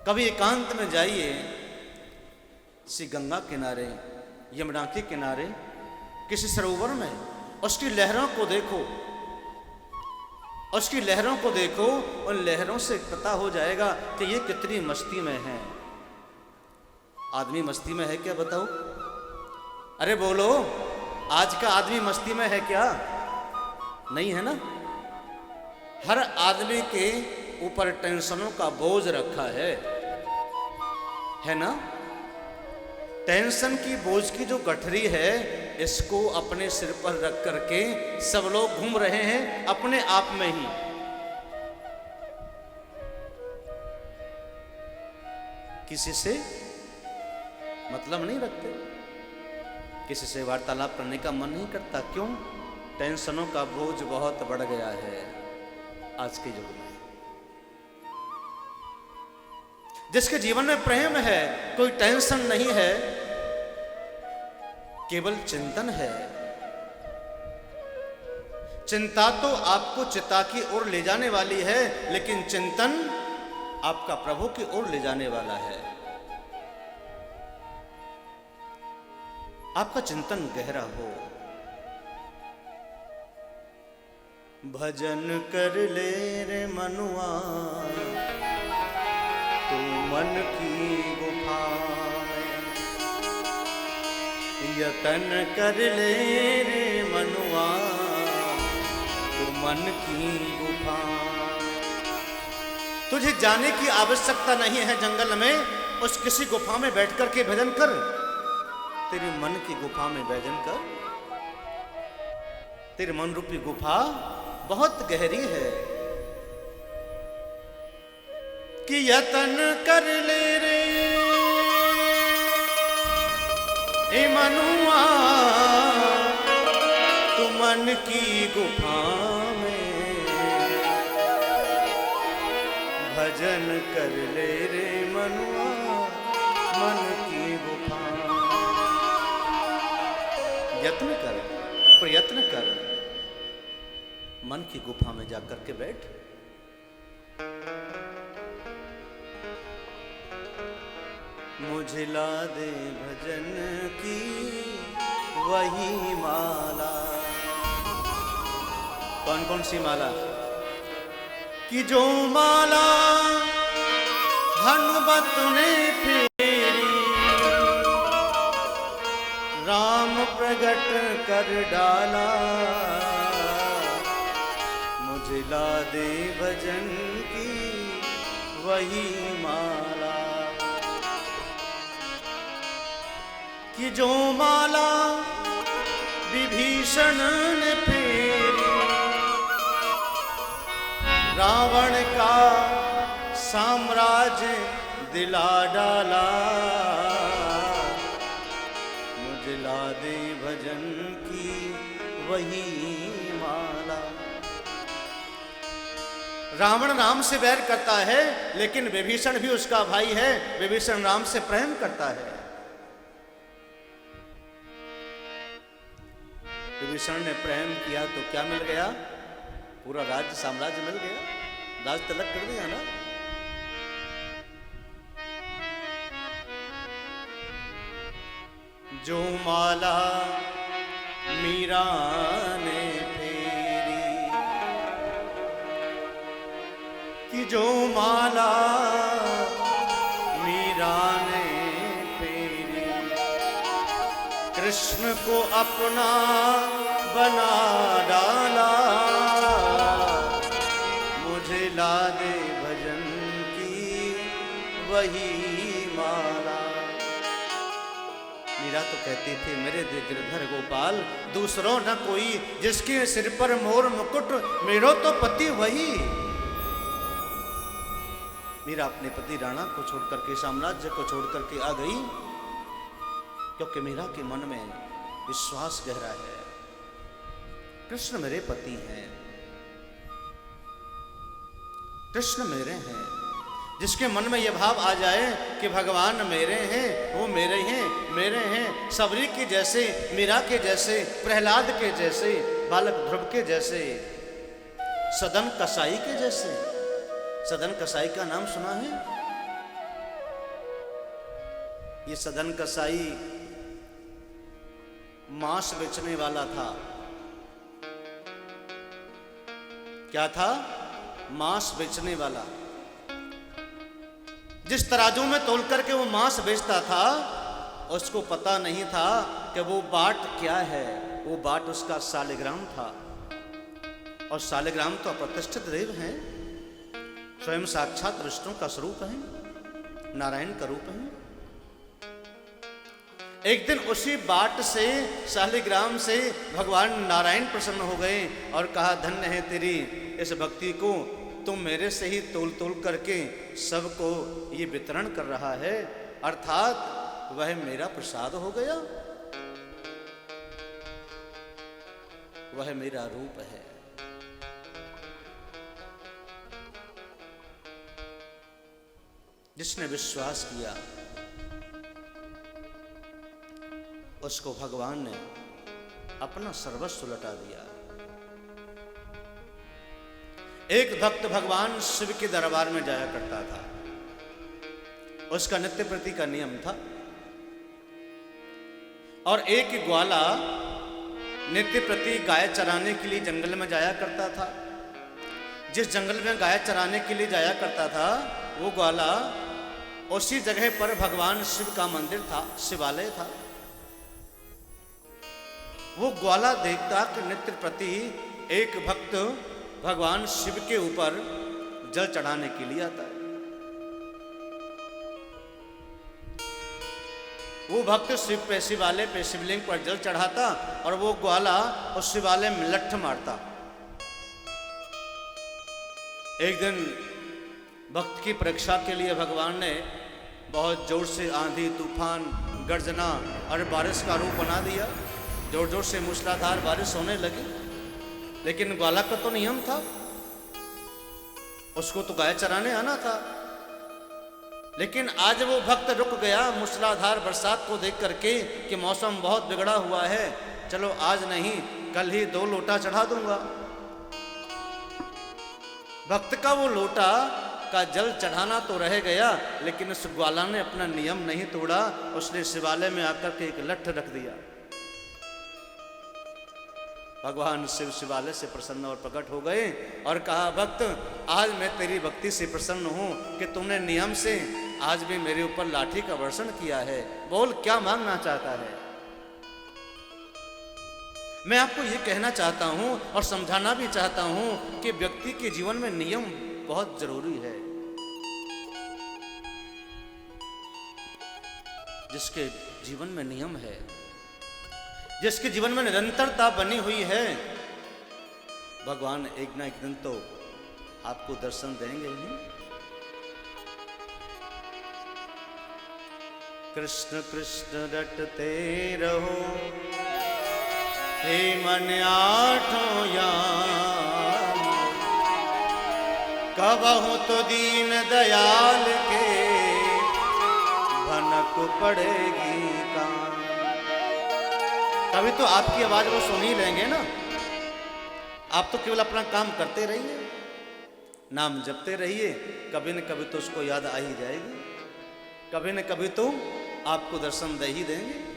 कभी एकांत में जाइए, किसी गंगा किनारे, यमुना के किनारे, किसी सरोवर में, उसकी लहरों को देखो, उसकी लहरों को देखो, उन लहरों से पता हो जाएगा कि ये कितनी मस्ती में है। आदमी मस्ती में है क्या बताओ? अरे बोलो, आज का आदमी मस्ती में है क्या? नहीं है ना। हर आदमी के ऊपर टेंशनों का बोझ रखा है ना। टेंशन की बोझ की जो गठरी है, इसको अपने सिर पर रख करके सब लोग घूम रहे हैं अपने आप में ही। किसी से मतलब नहीं रखते, किसी से वार्तालाप करने का मन नहीं करता। क्यों? टेंशनों का बोझ बहुत बढ़ गया है आज के युग में। जिसके जीवन में प्रेम है, कोई टेंशन नहीं है, केवल चिंतन है। चिंता तो आपको चिता की ओर ले जाने वाली है, लेकिन चिंतन आपका प्रभु की ओर ले जाने वाला है। आपका चिंतन गहरा हो। भजन कर ले रे मनुआ, तू मन की गुफा में, यतन कर ले रे मनुआ, तू मन की गुफा। तुझे जाने की आवश्यकता नहीं है जंगल में, उस किसी गुफा में बैठ कर के भजन कर। तेरे मन की गुफा में भजन कर। तेरे मन रूपी गुफा बहुत गहरी है कि यतन कर ले रे ए मनुआ, तू मन की गुफा में भजन कर ले रे मनुआ, मन की गुफा। यत्न कर, प्रयत्न कर, मन की गुफा में जाकर के बैठ। मुझे ला दे भजन की वही माला। कौन कौन सी माला? कि जो माला हनुमत ने फेरी, राम प्रगट कर डाला। मुझे ला दे भजन की वही माला। कि जो माला विभीषण ने फेरी, रावण का साम्राज्य दिला डाला। मुझे ला दे भजन की वही माला। रावण राम से बैर करता है, लेकिन विभीषण भी उसका भाई है। विभीषण राम से प्रेम करता है। विभीषण ने प्रेम किया तो क्या मिल गया? पूरा राज्य साम्राज्य मिल गया, राज तिलक कर दिया ना। जो माला मीरा ने फेरी, कि जो माला मीरा ने फेरी, कृष्ण को अपना बना डाला। मुझे ला दे भजन की वही माला। मीरा तो कहती थी, मेरे गिरधर गोपाल दूसरों न कोई, जिसके सिर पर मोर मुकुट, मेरो तो पति वही। मीरा अपने पति राणा को छोड़ करके, साम्राज्य को छोड़ करके आ गई, क्योंकि मीरा के मन में विश्वास गहरा है। कृष्ण मेरे पति हैं, कृष्ण मेरे हैं। जिसके मन में यह भाव आ जाए कि भगवान मेरे हैं, वो मेरे हैं, मेरे हैं, सबरी के जैसे, मीरा के जैसे, प्रहलाद के जैसे, बालक ध्रुव के जैसे, सदन कसाई के जैसे। सदन कसाई का नाम सुना है? ये सदन कसाई मांस बेचने वाला था। क्या था? मांस बेचने वाला। जिस तराजू में तोल करके वो मांस बेचता था, उसको पता नहीं था कि वो बाट क्या है। वो बाट उसका शालिग्राम था। और शालिग्राम तो अप्रतिष्ठित देव हैं, स्वयं साक्षात विष्णु का स्वरूप है, नारायण का रूप है। एक दिन उसी बाट से, शालिग्राम से भगवान नारायण प्रसन्न हो गए और कहा, धन्य है तेरी इस भक्ति को, तुम मेरे से ही तोल तोल करके सबको ये वितरण कर रहा है, अर्थात वह मेरा प्रसाद हो गया, वह मेरा रूप है। जिसने विश्वास किया उसको भगवान ने अपना सर्वस्व लौटा दिया। एक भक्त भगवान शिव के दरबार में जाया करता था। उसका नित्य प्रति का नियम था। और एक ग्वाला नित्य प्रति गाय चराने के लिए जंगल में जाया करता था। जिस जंगल में गाय चराने के लिए जाया करता था, वो ग्वाला, उसी जगह पर भगवान शिव का मंदिर था, शिवालय था। वो ग्वाला देखता कि नित्य प्रति एक भक्त भगवान शिव के ऊपर जल चढ़ाने के लिए आता है। वो भक्त शिवालय पे शिवलिंग पर जल चढ़ाता और वो ग्वाला उस शिवालय में लट्ठ मारता। एक दिन भक्त की परीक्षा के लिए भगवान ने बहुत जोर से आंधी, तूफान, गर्जना और बारिश का रूप बना दिया। जोर जोर से मूसलाधार बारिश होने लगी। लेकिन ग्वाला का तो नियम था, उसको तो गाय चराने आना था। लेकिन आज वो भक्त रुक गया मूसलाधार बरसात को देख करके कि मौसम बहुत बिगड़ा हुआ है, चलो आज नहीं कल ही 2 लोटा चढ़ा दूंगा। भक्त का वो लोटा का जल चढ़ाना तो रह गया, लेकिन उस ग्वाला ने अपना नियम नहीं तोड़ा। उसने शिवालय में आकर के एक लट्ठ रख दिया। भगवान शिव शिवालय से प्रसन्न और प्रकट हो गए और कहा, भक्त आज मैं तेरी भक्ति से प्रसन्न हूं कि तुमने नियम से आज भी मेरे ऊपर लाठी का वर्षण किया है। बोल क्या मांगना चाहता है? मैं आपको ये कहना चाहता हूं और समझाना भी चाहता हूं कि व्यक्ति के जीवन में नियम बहुत जरूरी है। जिसके जीवन में नियम है, जिसके जीवन में निरंतरता बनी हुई है, भगवान एक ना एक दिन तो आपको दर्शन देंगे ही। कृष्ण कृष्ण रटते रहो हे मन आठों याम, कबहु तो दीन दयाल के भनक पड़ेगी काम। कभी तो आपकी आवाज वो सुन ही लेंगे ना। आप तो केवल अपना काम करते रहिए, नाम जपते रहिए, कभी न कभी तो उसको याद आ ही जाएगी, कभी न कभी तो आपको दर्शन दे ही देंगे।